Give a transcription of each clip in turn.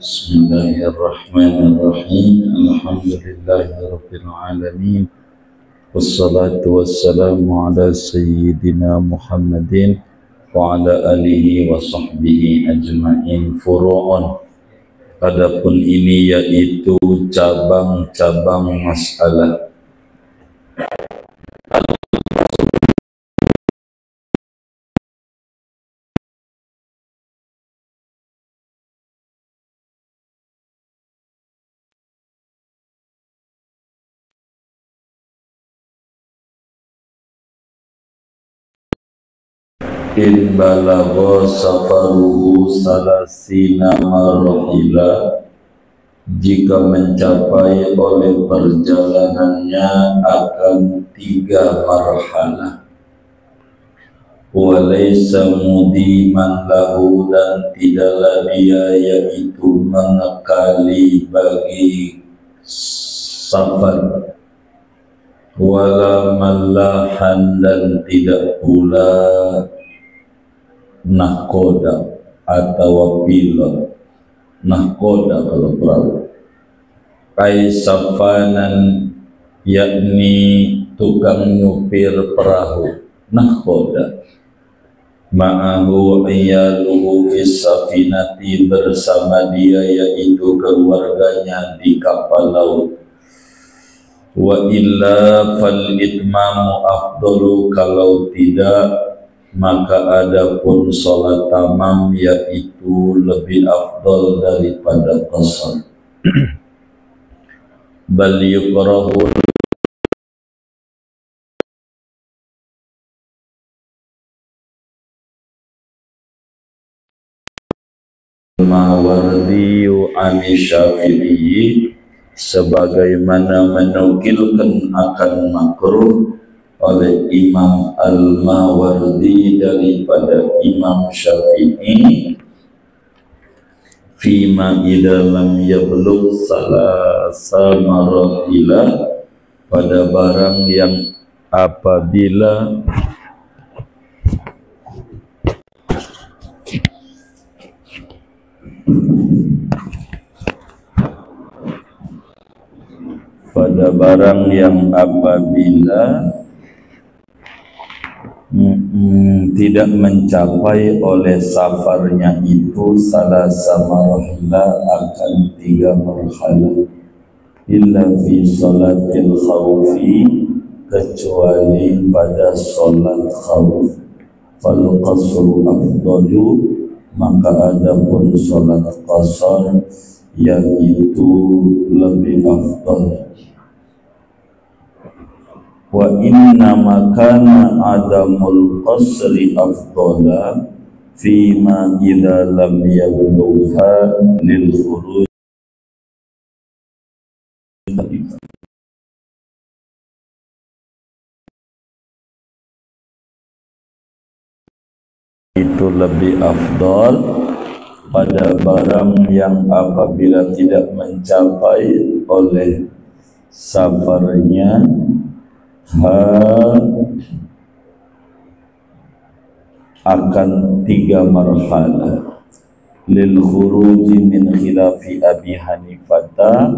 Bismillahirrahmanirrahim. Alhamdulillahirabbil alamin. Wassalatu wassalamu ala sayyidina Muhammadin wa ala alihi wa sahbihi ajma'in. Furu'un. Adapun ini yaitu cabang-cabang masalah. In balagha safaruhu salasina marhila, jika mencapai oleh perjalanannya akan 3 marhalah. Walaysa mudiman lahu, dan tidaklah dia yaitu mengekali bagi safar. Wala mallahan, dan tidak pula nahkoda atau pilot. Nahkoda kalau perahu. Ai safanan, yakni tukang nyupir perahu. Nahkoda. Ma'ahu iyaluhu fis safinati, bersama dia yaitu keluarganya di kapal laut. Wa illa fal itmamu afdalu, kalau tidak maka adapun salat tamam yaitu lebih afdal daripada qasar. Bal yukrahu Mawardi ani Syafi'i, sebagaimana menukilkan akan makruh oleh Imam Al-Mawardi daripada Imam Syafi'i, fima idza lam yablugh salasa marahila, pada barang yang apabila tidak mencapai oleh safarnya itu salasa marahila, akan 3 marhalah. Illa fi salatil khawfi, kecuali pada salat khawf. Fal qasru afdalu, maka adapun salat qasar yang itu lebih afdal. Wa inna makana adamul qasri afdala fima idza lam yablugha lil khuruj, itu lebih afdal pada barang yang apabila tidak mencapai oleh safarnya akan 3 marhalah. Lil khuruji min khilafi Abi Hanifata,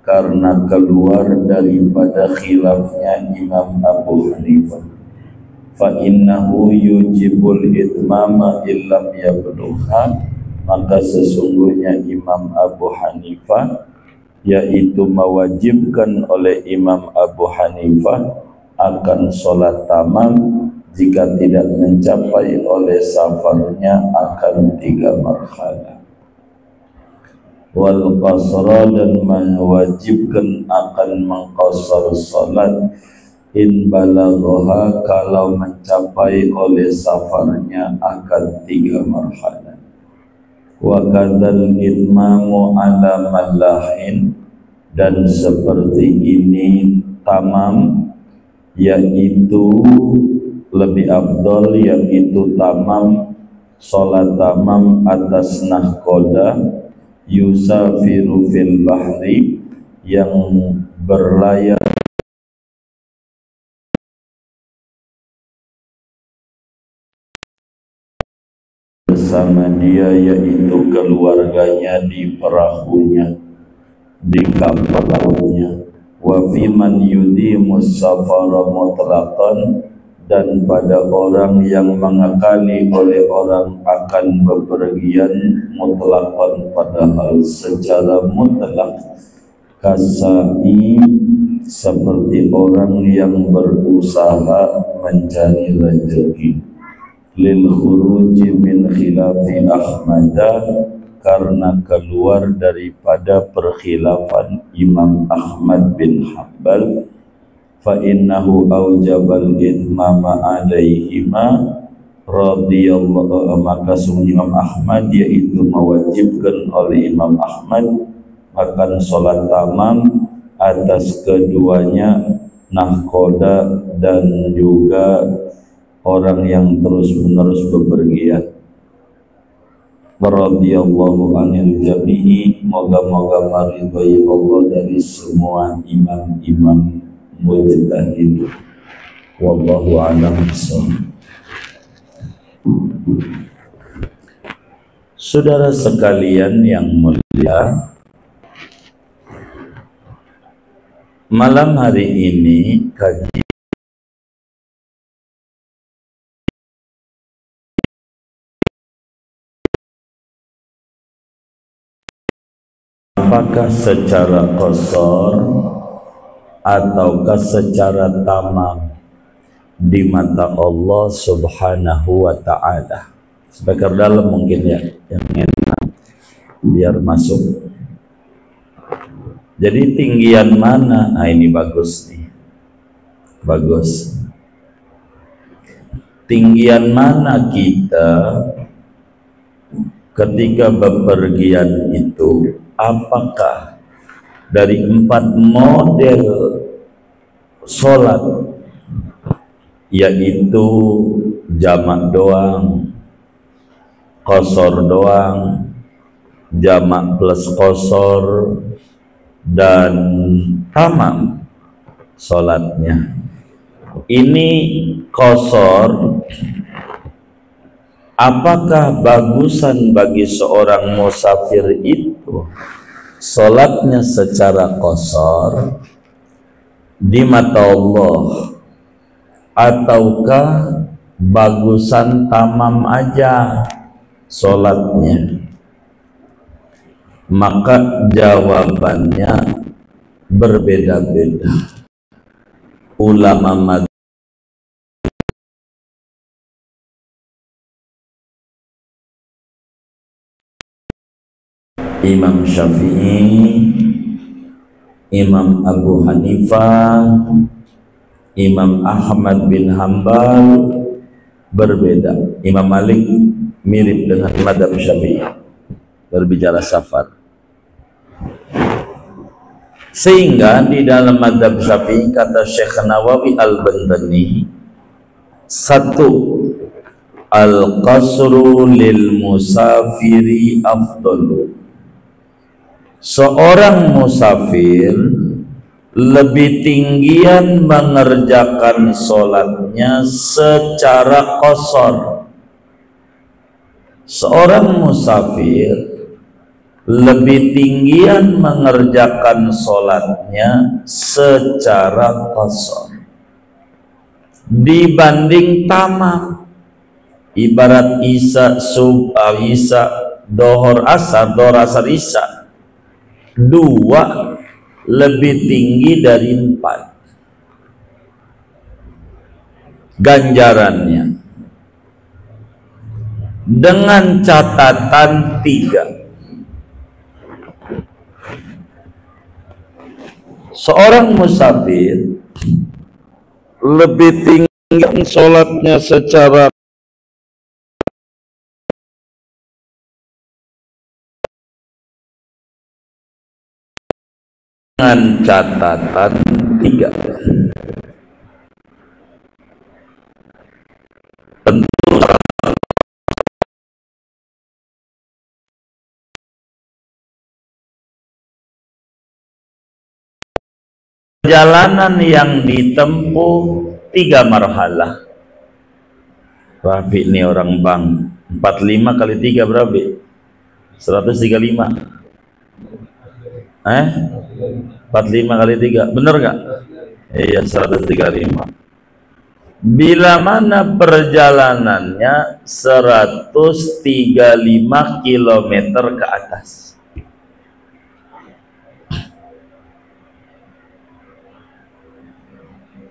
karena keluar daripada khilafnya Imam Abu Hanifah. Fa innahu yujibul itmama illam yablugha, maka sesungguhnya Imam Abu Hanifah yaitu mewajibkan oleh Imam Abu Hanifah akan sholat tamam jika tidak mencapai oleh safarnya akan 3 marhalah. Wal qasra, dan mewajibkan akan mengqasar sholat in balagha, kalau mencapai oleh safarnya akan 3 marhalah. Wa kadzal itmamu ala mallahin, dan seperti ini tamam yaitu lebih afdal, yaitu tamam salat tamam atas nahkoda, yusafiru fil bahri, yang berlayar bersama dia, yaitu keluarganya di perahunya, di kapal lautnya. Wa fi man yudimus safara mutlaqan, dan pada orang yang mengakali oleh orang akan bepergian mutlaqan, padahal secara mutlak, kasai, seperti orang yang berusaha mencari rezeki, lil khuruji min khilafi Ahmada, karena keluar daripada perkhilafan Imam Ahmad bin Hanbal, fa innahu aujabal itmama alaihima radhiyallahu, maka sungguh Imam Ahmad yaitu mewajibkan oleh Imam Ahmad akan sholat tamam atas keduanya, nahkoda dan juga orang yang terus-menerus bepergian. Radhiyallahu anil jami'i, moga-moga maridhai Allah dari semua imam-imam mujtahid. Wallahu a'lam bishawab. Saudara sekalian yang mulia, malam hari ini kaji apakah secara qasar ataukah secara tamam di mata Allah Subhanahu wa ta'ala. Speaker dalam mungkin ya, yang enak biar masuk. Jadi tinggian mana? Nah ini bagus nih, bagus. Tinggian mana kita ketika bepergian itu? Apakah dari 4 model sholat, yaitu jamak doang, qasar doang, jamak plus qasar, dan tamam sholatnya? Ini qasar, apakah bagusan bagi seorang musafir itu sholatnya secara qasar di mata Allah, ataukah bagusan tamam aja sholatnya? Maka jawabannya berbeda-beda. Ulama madzhab Imam Syafi'i, Imam Abu Hanifah, Imam Ahmad bin Hanbal berbeda. Imam Malik mirip dengan madzhab Syafi'i berbicara safar. Sehingga di dalam madzhab Syafi'i kata Syekh Nawawi Al-Bantani, satu, al-qasru lil musafiri afdalu. Seorang musafir lebih tinggian mengerjakan sholatnya secara qasar. Seorang musafir lebih tinggian mengerjakan sholatnya secara qasar dibanding tamam. Ibarat isya, isya, dohor asar, isya, 2 lebih tinggi dari 4 ganjarannya, dengan catatan 3. Seorang musafir lebih tinggi sholatnya secara dengan catatan 3. Tentu perjalanan yang ditempuh 3 marhalah. Rafi ini orang bang, 45 kali 3 berapa? 135. 45 kali 3, bener nggak? Iya, 135. Bila mana perjalanannya 135 km ke atas.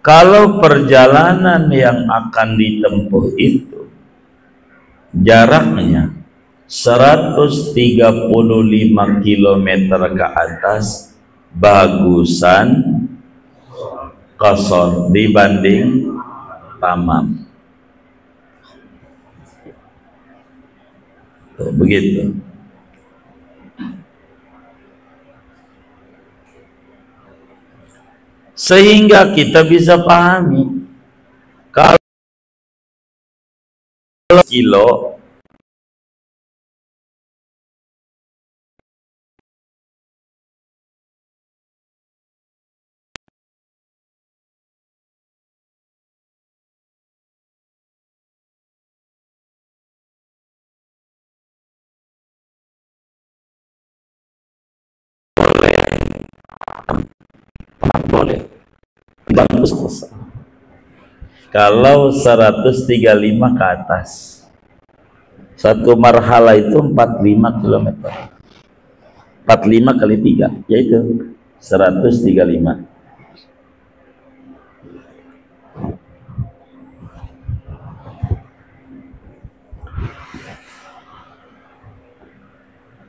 Kalau perjalanan yang akan ditempuh itu jaraknya 135 km ke atas, bagusan qasar dibanding tamam. Tuh, begitu. Sehingga kita bisa pahami kalau kilo boleh bagus. Kalau 135 ke atas, satu marhala itu 45 km. 45 kali 3 yaitu 135.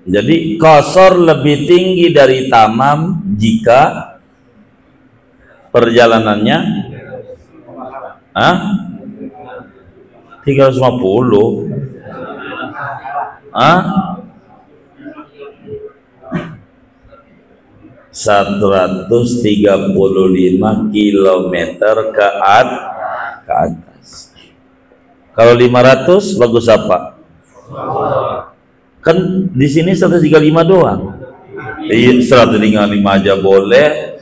Jadi qasar lebih tinggi dari tamam jika perjalanannya 350. 135 km ke atas. Kalau 500 bagus apa? Kan di sini 135 doang. Iya, 135 aja boleh.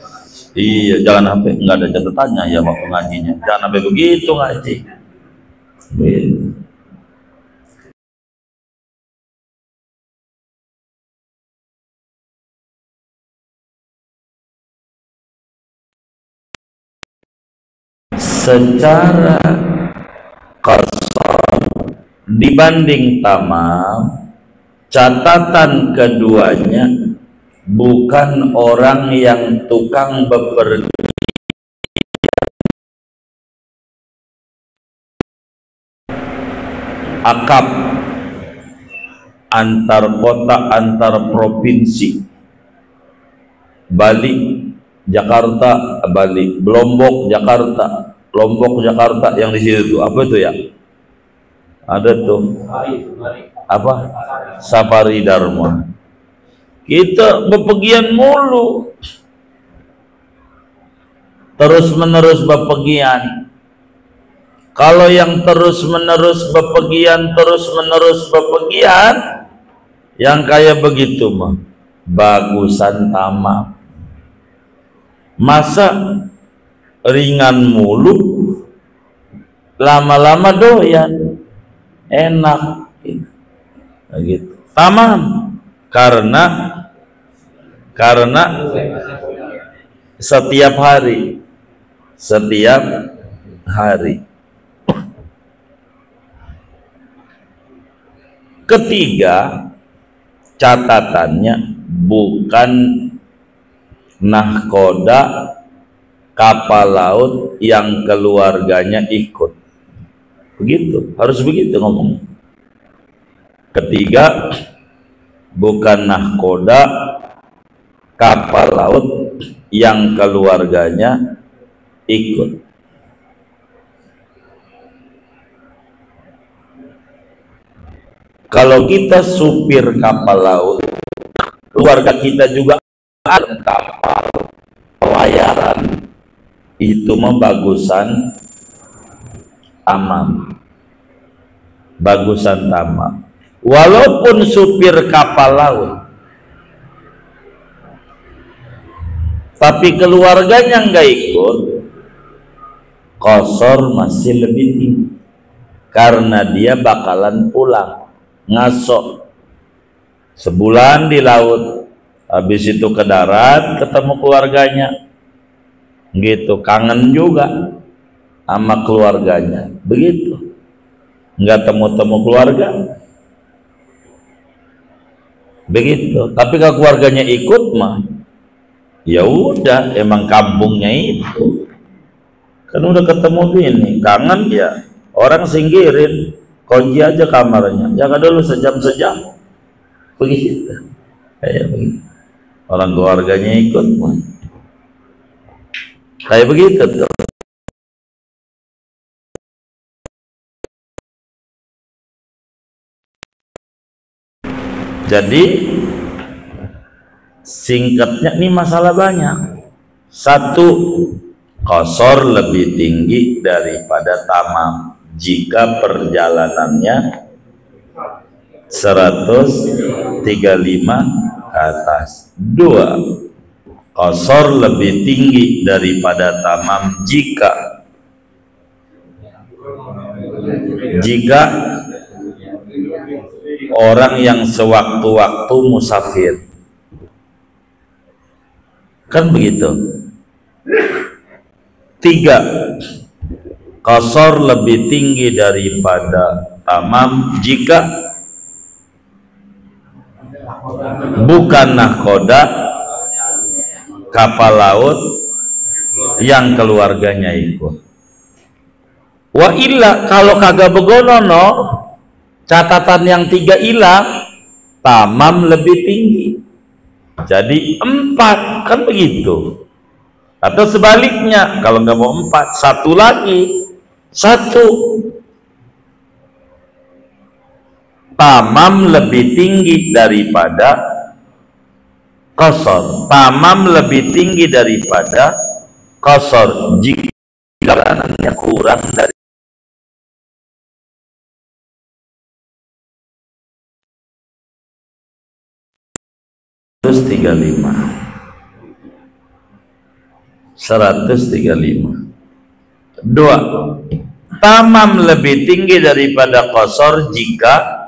Iya, jangan sampai nggak ada catatannya ya waktu ngajinya. Jangan sampai begitu ngaji. Secara qasar dibanding tamam, catatan keduanya bukan orang yang tukang bepergian akap antar kota, antar provinsi, Bali Jakarta, Bali Lombok Jakarta, Lombok Jakarta, yang di situ tuh apa itu ya? Ada tuh apa? Safari Dharma. Kita bepergian mulu, terus menerus bepergian. Kalau yang terus menerus bepergian, yang kayak begitu mah bagusan tamak. Masa ringan mulu, lama-lama doyan, enak gitu. Tamam, karena setiap hari. Ketiga, catatannya bukan nahkoda kapal laut yang keluarganya ikut. Begitu, harus begitu ngomong. Ketiga, bukan nahkoda kapal laut yang keluarganya ikut. Kalau kita supir kapal laut, keluarga kita juga ada kapal pelayaran, itu mah bagusan tamam. Walaupun supir kapal laut, tapi keluarganya nggak ikut, qasar masih lebih tinggi karena dia bakalan pulang. ngaso sebulan di laut, habis itu ke darat ketemu keluarganya, gitu, kangen juga sama keluarganya, begitu, nggak temu-temu keluarga, begitu. Tapi kalau keluarganya ikut mah, ya udah, emang kampungnya itu kan udah ketemu gini, kangen ya, orang singkirin, kunci aja kamarnya, jaga dulu sejam-sejam, begitu, kayak begitu. Orang keluarganya ikut mah, kayak begitu tuh. Jadi singkatnya ini masalah banyak. Satu, qasar lebih tinggi daripada tamam jika perjalanannya 135 ke atas. Dua, qasar lebih tinggi daripada tamam jika orang yang sewaktu-waktu musafir, kan begitu. Tiga, qasar lebih tinggi daripada tamam jika bukan nahkoda, kapal laut yang keluarganya ikut. Wa illa, kalau kagak begonono, catatan yang tiga hilang, tamam lebih tinggi, jadi 4, kan begitu. Atau sebaliknya, kalau nggak mau 4, 1 lagi, 1, tamam lebih tinggi daripada qasar. Tamam lebih tinggi daripada qasar jika jalanannya kurang dari 135. Dua, tamam lebih tinggi daripada qasar jika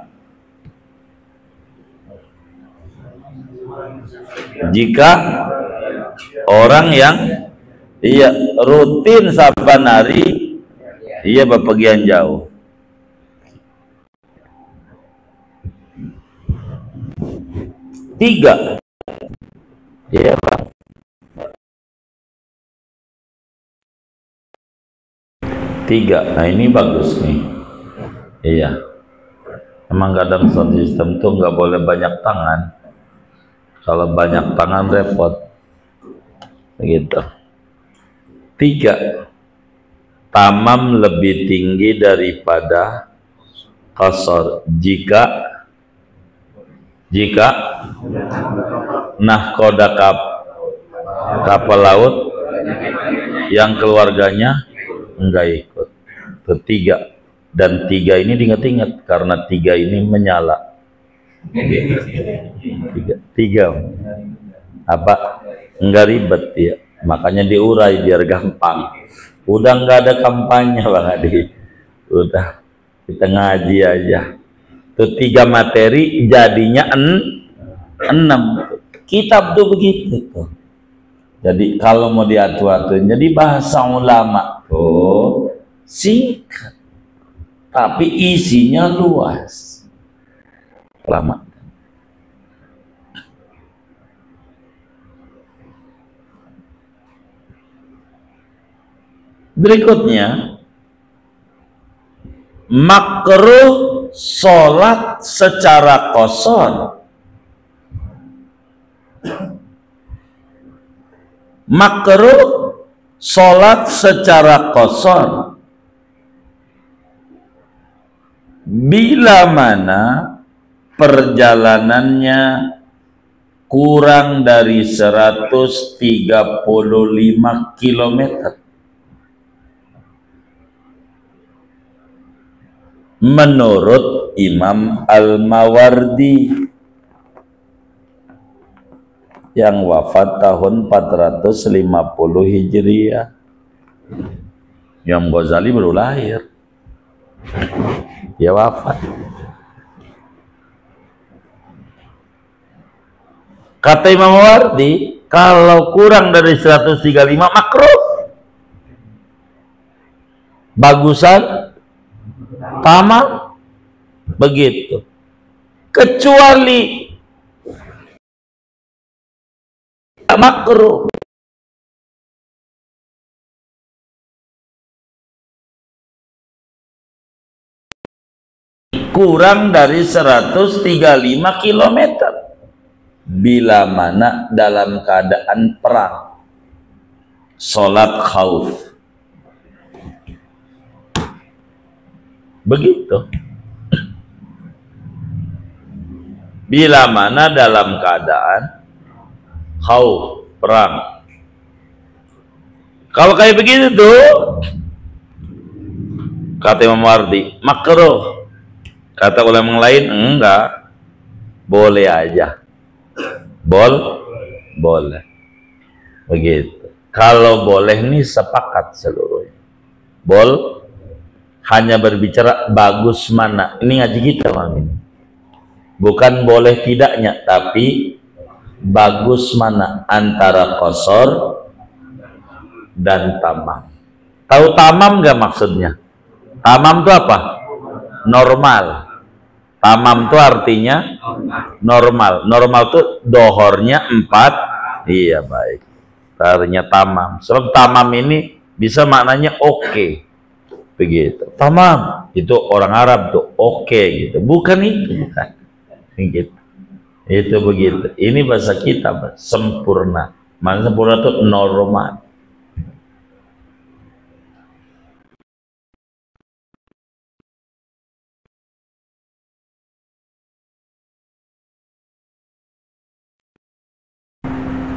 orang yang rutin saban hari bepergian jauh. Tiga, Pak. Tiga, nah ini bagus nih. Iya, emang kadang sound system tuh nggak boleh banyak tangan. Kalau banyak tangan repot, begitu. Tiga, tamam lebih tinggi daripada qasar jika nahkoda kapal laut yang keluarganya enggak ikut. Ketiga, dan 3 ini diingat-ingat karena 3 ini menyala. Tiga apa, enggak ribet ya, makanya diurai biar gampang. Udah enggak ada kampanye Bang Adi, udah kita ngaji aja. Tuh 3 materi jadinya 6. Kitab tuh begitu tuh. Jadi kalau mau diatur-aturin, jadi bahasa ulama tuh singkat tapi isinya luas. Lama. Berikutnya, makruh sholat secara qasar. Makruh sholat secara qasar bila mana perjalanannya kurang dari 135 km. Menurut Imam Al-Mawardi yang wafat tahun 450 Hijriah. Imam Ghazali baru lahir, dia wafat. Kata Imam Mawardi, kalau kurang dari 135 makruh. Bagusan tamam, begitu. Kecuali makruh. Kurang dari 135 km. Bila mana dalam keadaan perang, sholat khauf, begitu. Bila mana dalam keadaan khauf, perang. Kalau kayak begitu tuh, kata Imam Mawardi, makruh. Kata ulama yang lain, enggak, boleh aja. Boleh. Begitu. Kalau boleh nih sepakat seluruhnya. Hanya berbicara bagus mana. Ini ngaji kita, Bang, ini. Bukan boleh tidaknya, tapi bagus mana antara qasar dan tamam. Tahu tamam nggak maksudnya? Tamam itu apa? Normal. Tamam itu artinya normal. Normal itu dohornya 4. Iya, baik. Artinya tamam. Sebab tamam ini bisa maknanya oke. Begitu. Tamam itu orang Arab tuh oke gitu. Bukan itu, bukan. Gitu. Itu begitu. Ini bahasa kita, sempurna. Mana sempurna itu normal.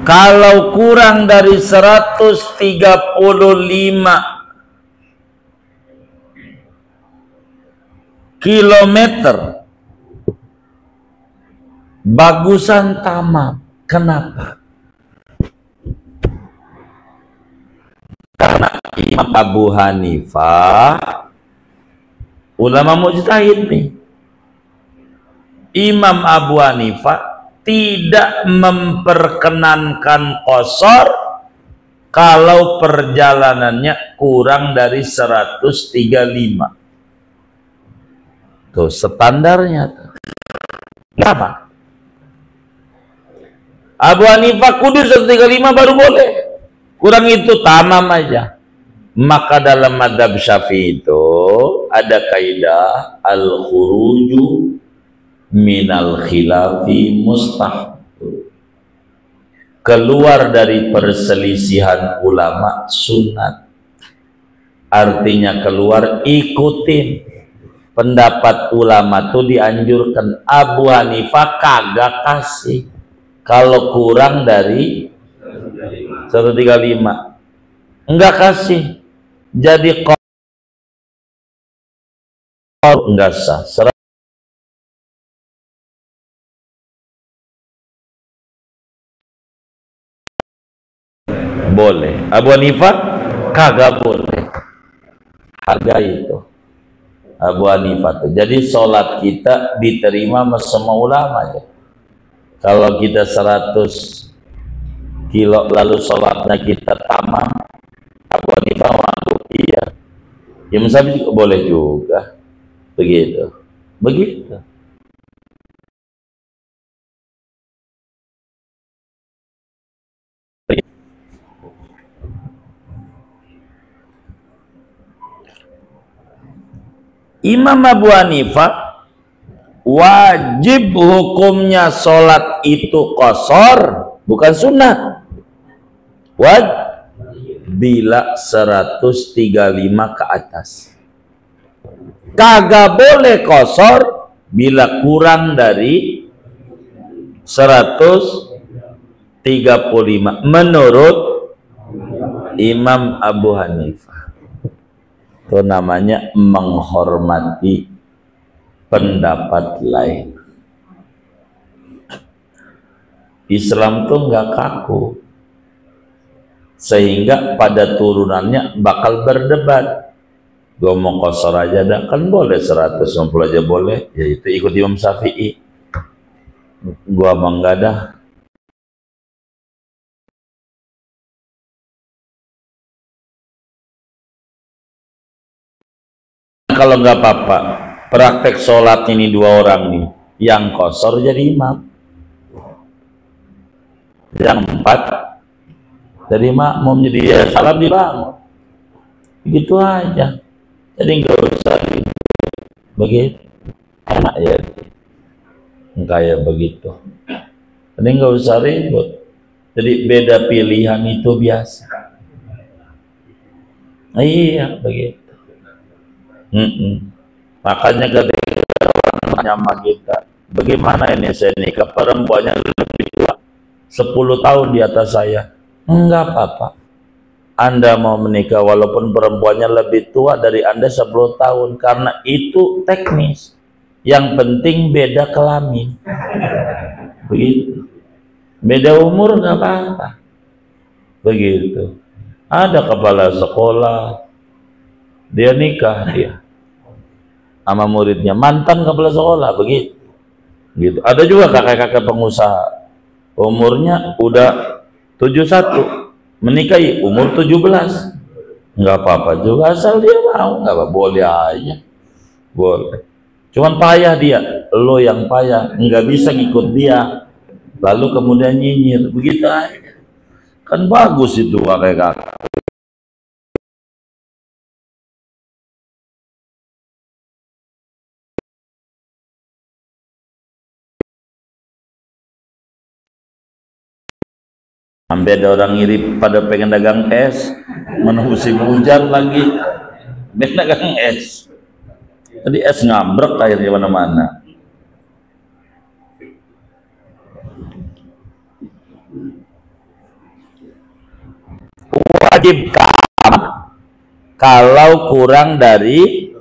Kalau kurang dari 135 kilometer, bagusan tamam. Kenapa? Karena Imam Abu Hanifah ulama mujtahid nih. Imam Abu Hanifah tidak memperkenankan qasar kalau perjalanannya kurang dari 135. Tuh standarnya. Kenapa? Abu Hanifah kudu 135 baru boleh. Kurang itu tamam aja. Maka dalam madhab Syafi'i itu ada kaidah al-khuruju minal khilafi mustahab. Keluar dari perselisihan ulama sunat. Artinya keluar, ikutin pendapat ulama tuh dianjurkan. Abu Hanifah kagak kasih kalau kurang dari 135, enggak kasih. Jadi enggak sah. Boleh. Abu Hanifah kagak boleh. Harga itu Abu Hanifah tuh. Jadi sholat kita diterima sama semua ulama ya. Kalau kita 100 kilo lalu sholatnya kita tamam, Abu Hanifah mampu, iya. Imam Syafi'i juga boleh juga. Begitu. Imam Abu Hanifah wajib hukumnya sholat itu qasar, bukan sunnah. Wajib bila 135 ke atas. Kagak boleh qasar bila kurang dari 135 menurut Imam Abu Hanifah. Itu namanya menghormati pendapat lain. Islam tuh nggak kaku, sehingga pada turunannya bakal berdebat. Gue mau qasar aja dah, kan boleh 160 aja boleh, ya itu ikut Imam Syafi'i. Gua mau enggak dah, kalau nggak apa-apa, praktek sholat ini 2 orang nih, yang qashar jadi imam, yang 4 jadi makmum, jadi ya salam dibangun, gitu aja. Jadi nggak usah begitu, enak ya kayak begitu. Jadi nggak usah ribut. Jadi beda pilihan itu biasa. Iya begitu. Makanya ketika orang tanya sama kita, bagaimana ini saya nikah, perempuannya lebih tua 10 tahun di atas saya, enggak apa-apa. Anda mau menikah walaupun perempuannya lebih tua dari Anda 10 tahun, karena itu teknis. Yang penting beda kelamin. Begitu. Beda umur nggak apa-apa. Begitu. Ada kepala sekolah, dia nikah dia sama muridnya, mantan kepala sekolah, begitu. Gitu. Ada juga kakak-kakak pengusaha, umurnya udah 71, menikahi umur 17, nggak apa-apa juga, asal dia mau, nggak apa, boleh aja, boleh. Cuman payah dia, lo yang payah, nggak bisa ngikut dia, lalu kemudian nyinyir, begitu aja. Kan bagus itu kakak-kakak. Sampai ada orang ngiri pada pengen dagang es, menunggu musim hujan lagi, pengen dagang es. Tadi es ngabrek airnya mana-mana. Wajib kalau kurang dari,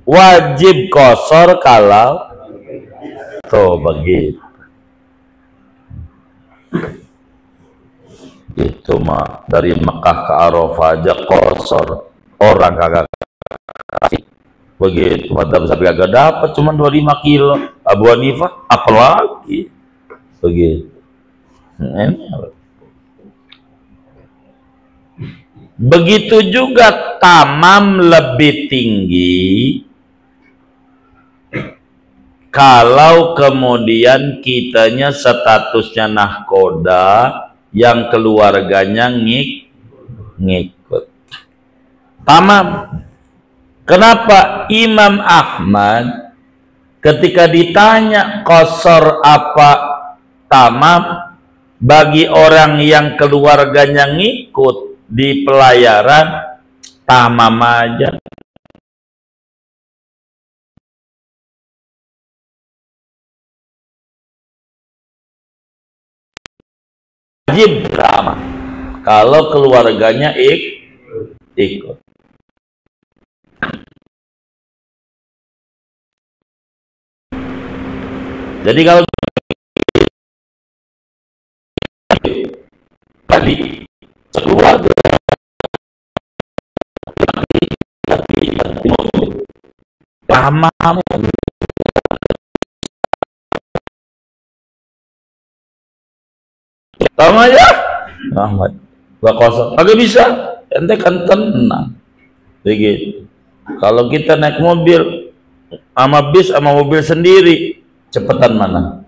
wajib qashar kalau tuh begitu. Itu mah dari Mekah ke Arafah aja qashar, orang kagak begitu. Mantap sampai kagak dapat, cuma 25 kilo. Abu Hanifah apalagi begitu. Begitu juga tamam lebih tinggi kalau kemudian kitanya statusnya nahkoda, yang keluarganya ngikut. Tamam. Kenapa Imam Ahmad ketika ditanya qashar apa tamam bagi orang yang keluarganya ngikut di pelayaran, tamam aja. Wajib tamam kalau keluarganya ikut. Jadi kalau tadi keluarga paham sama aja Ahmad bakosong agak bisa, ente kan tenang begitu. Kalau kita naik mobil sama bis sama mobil sendiri, cepetan mana?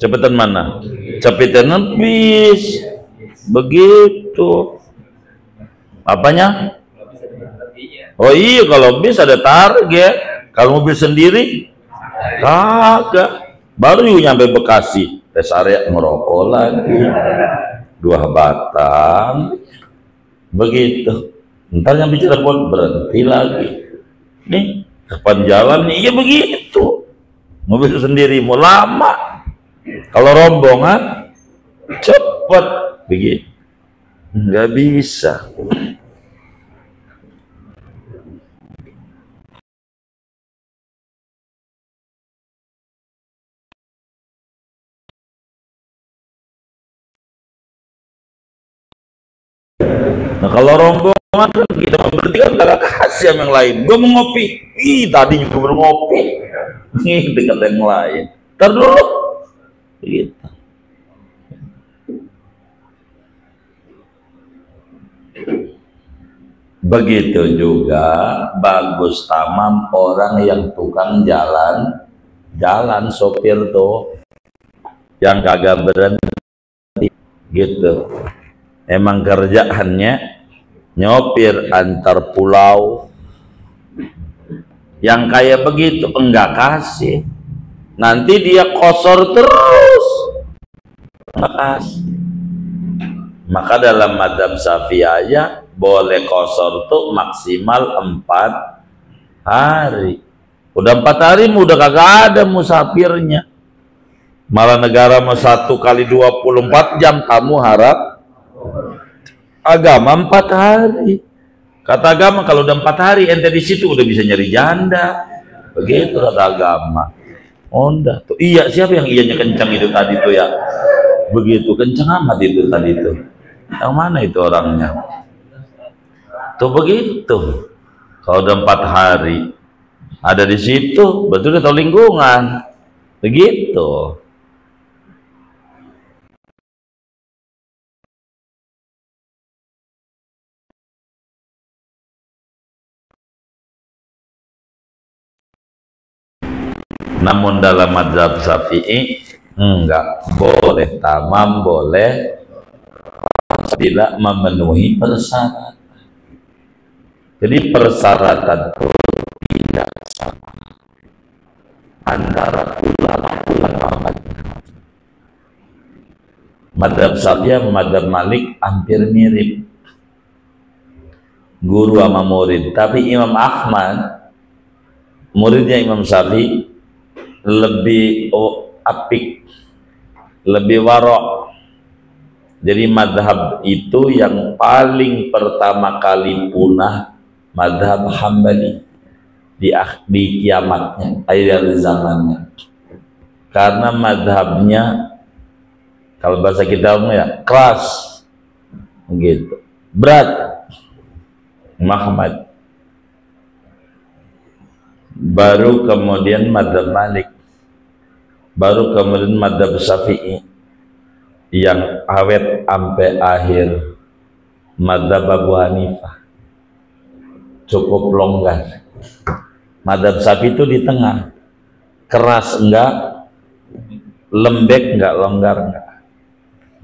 Cepetan bis begitu. Apanya? Oh iya, kalau bis ada target, kalau mobil sendiri kagak. Baru nyampe Bekasi, rest area ngerokok lagi 2 batang begitu. Ntar nyampe Cirebon berhenti lagi. Nih kapan jalan nih? Iya begitu. Mobil sendiri mau lama, kalau rombongan cepet begitu. Nggak bisa. Nah kalau rombongan kan kita berarti kan gak kasih sama yang lain. Gue mau ngopi, ih tadi juga baru ngopi, nih dekat yang lain. Ntar dulu, gitu. Begitu juga bagus tamam orang yang tukang jalan sopir tuh yang kagak berhenti gitu, emang kerjaannya nyopir antar pulau. Yang kayak begitu enggak kasih, nanti dia kosor terus, enggak kasih. Maka dalam madzhab Syafi'iyah boleh kosor tuh maksimal 4 hari. Udah 4 hari udah kagak ada musafirnya. Malah negara mau 1 kali 24 jam, kamu harap agama 4 hari. Kata agama kalau udah 4 hari ente di situ udah bisa nyari janda. Begitu kata agama. Udah tuh. Iya, siapa yang iyanya kencang itu tadi tuh ya? Begitu kencang amat itu tadi tuh. Yang mana itu orangnya? Tuh begitu. Kalau udah 4 hari ada di situ, betul udah tahu lingkungan. Begitu. Namun dalam mazhab Syafi'i enggak boleh tamam, boleh tidak memenuhi persyaratan. Jadi persyaratan itu tidak sama antara ulama. Mazhab Syafi'i sama mazhab Malik hampir mirip, guru sama murid. Tapi Imam Ahmad, muridnya Imam Syafi'i, lebih apik, lebih warok. Jadi madhab itu yang paling pertama kali punah madhab Hambali di kiamatnya, akhir zamannya. Karena madhabnya kalau bahasa kita ya keras, gitu, berat. Muhammad. Baru kemudian madhab Malik, baru kemudian madhab Syafi'i yang awet sampai akhir, madhab Abu Hanifah cukup longgar. Madhab Syafi'i itu di tengah, keras enggak, lembek enggak, longgar enggak.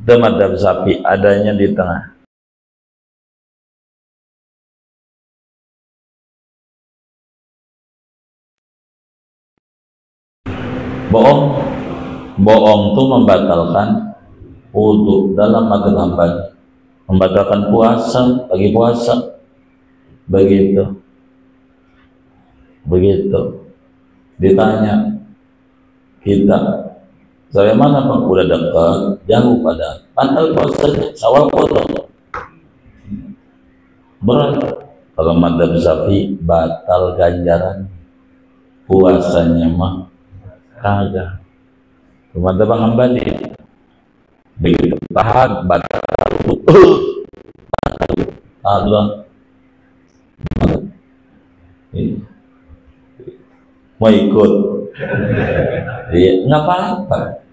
Itu madhab Syafi'i adanya di tengah. Bohong tuh membatalkan wudhu dalam madhab Hambali, membatalkan puasa, bagi puasa. Begitu ditanya kita, saya mana Pak? Udah dekat, jauh pada batal puasanya, sawal potong berat. Kalau madhab Syafi'i batal ganjaran, puasanya mah kagak. Madhab Hambali begitu tahan batal. Allah mau ikut, iya nggak apa-apa,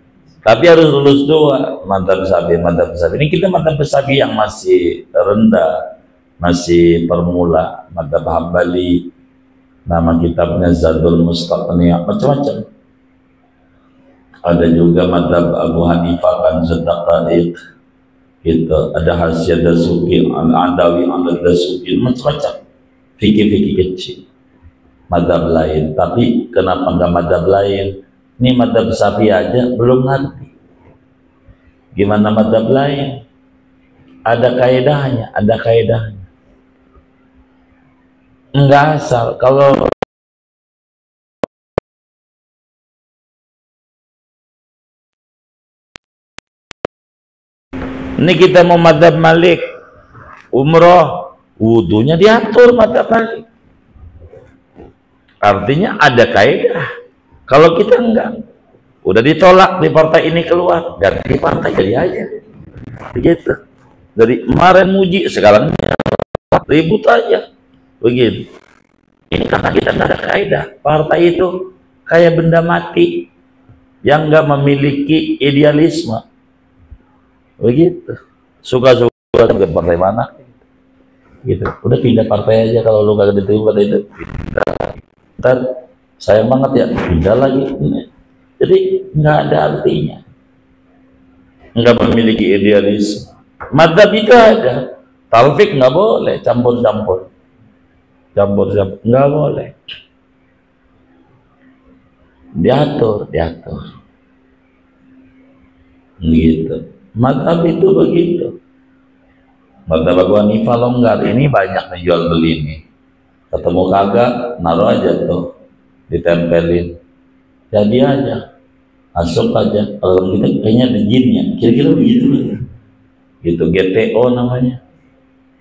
tapi harus lulus 2 madhab Syafi'i. Ini kita madhab Syafi'i yang masih rendah, masih permula. Madhab Hambali nama kitabnya Zadul Mustaqni, macam-macam. Ada juga madhab Abu Hanifah kan Zadaqaiq gitu, ada Hasyiah Dasuki, Al-Adawi, Al-Dasuki, macam-macam fikih-fikih kecil madhab lain. Tapi kenapa enggak madhab lain? Ini madhab Syafi'i aja belum ngerti gimana madhab lain. Ada kaidahnya, enggak asal. Kalau ini kita mau madhab Malik, umroh, wudhunya diatur madhab Malik. Artinya ada kaidah. Kalau kita enggak, udah ditolak di partai ini keluar, ganti partai jadi aja. Begitu. Dari kemarin muji, sekarang ribut aja. Begitu. Ini karena kita enggak ada kaidah. Partai itu kayak benda mati yang enggak memiliki idealisme. Begitu, suka-suka ke partai mana gitu. Udah pindah partai aja kalau lu gak diterima pada itu. Ntar sayang banget ya, pindah lagi. Jadi nggak ada artinya, nggak memiliki idealisme. Madzhab itu ada, talfik nggak boleh, campur-campur, nggak boleh. Diatur, gitu. Madzhab itu begitu. Madzhab Abu Hanifah longgar, ini banyak nih jual beli nih. Ketemu kagak, naruh aja tuh, ditempelin. Jadi aja, masuk aja. Kalau kita kayaknya ada jinnya, kira-kira begitu lah. Gitu, GTO namanya.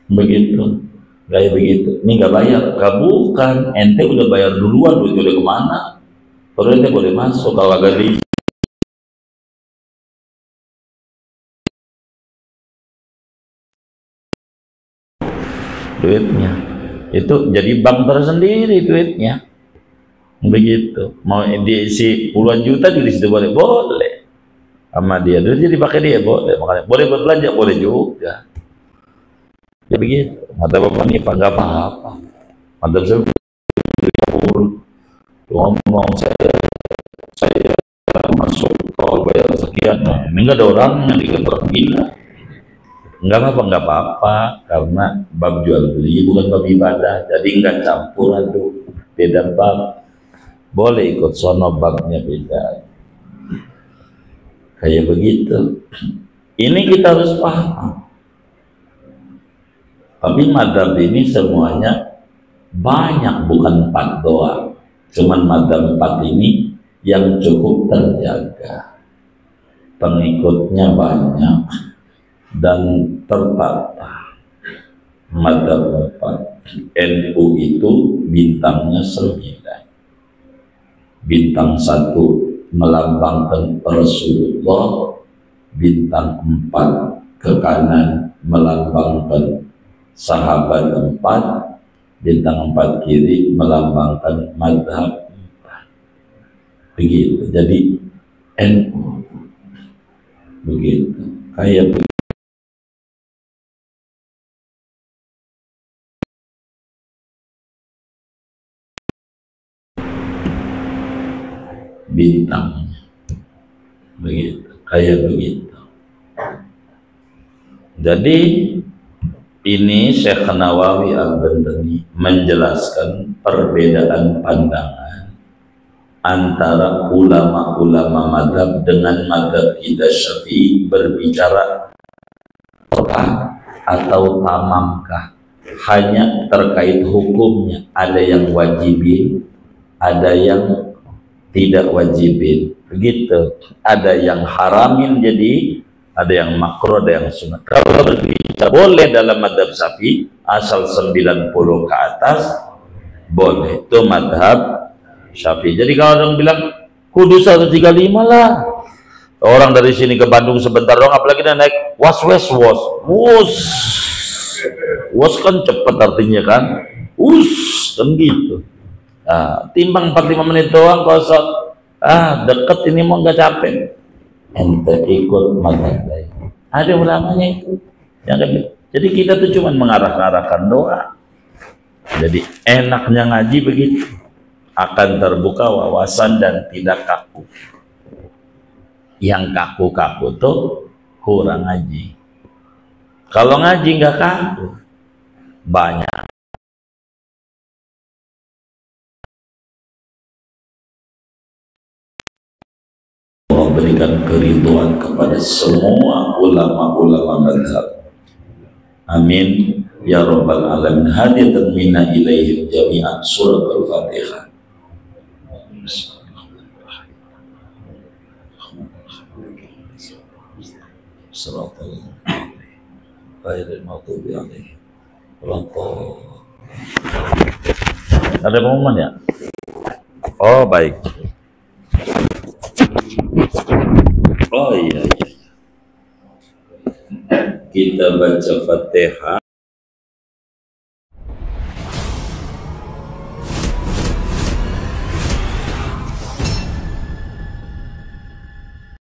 Begitu, kayak begitu. Ini nggak bayar, nggak, bukan. Ente udah bayar duluan, duit udah kemana? Baru ente boleh masuk kalau agak di duitnya itu jadi bank tersendiri duitnya. Begitu, mau diisi puluhan juta juga di situ boleh sama dia, duit jadi pakai dia boleh, makanya boleh buat belanja, boleh juga. Ya begitu. Mata bapak ini nggak apa-apa. Mata saya ngomong saya masuk tol bayar sekian, ini nggak ada orangnya di kantor gila. Nggak apa-apa, karena bab jual beli bukan bab ibadah, jadi nggak campur aduk, beda bab. Boleh ikut sono, babnya beda. Kayak begitu. Ini kita harus paham. Tapi madzhab ini semuanya banyak, bukan 4 doang. Cuman madzhab 4 ini yang cukup terjaga. Pengikutnya banyak dan tertata. Madzhab 4. NU itu bintangnya 9. Bintang 1 melambangkan Rasulullah, bintang 4 ke kanan melambangkan sahabat 4, bintang 4 kiri melambangkan madhab 4. Begitu. Jadi NU begitu, kayak begitu. Bintangnya begitu, kayak begitu. Jadi ini Syekh Nawawi Al-Bantani menjelaskan perbedaan pandangan antara ulama-ulama madhab dengan madhab kita Syafi'i berbicara atau tamamkah, hanya terkait hukumnya. Ada yang wajibin, ada yang tidak wajibin, begitu. Ada yang haramin, jadi ada yang makruh, ada yang sunat. Kalau berbicara boleh dalam madhab Syafi'i asal 90 ke atas boleh, itu madhab Syafi'i. Jadi kalau orang bilang kudu 135 lah, orang dari sini ke Bandung sebentar dong, apalagi dia naik was kan cepet artinya kan, kan gitu. Nah, timbang 45 menit doang kosong, deket ini mau nggak capek, ente ikut madhab lain. Ada ulamanya itu yang jadi kita tuh cuma mengarah-arahkan doa. Jadi enaknya ngaji begitu, akan terbuka wawasan dan tidak kaku. Yang kaku-kaku tuh kurang ngaji. Kalau ngaji nggak kaku, banyak memberikan keridhaan kepada semua ulama-ulama madhab. Amin ya rabbal alamin. Hadiyatan minna ilaihim jami'an. Surat Al-Fatihah. Ada pengumuman ya? Oh baik. Oh iya. Kita baca Fatihah.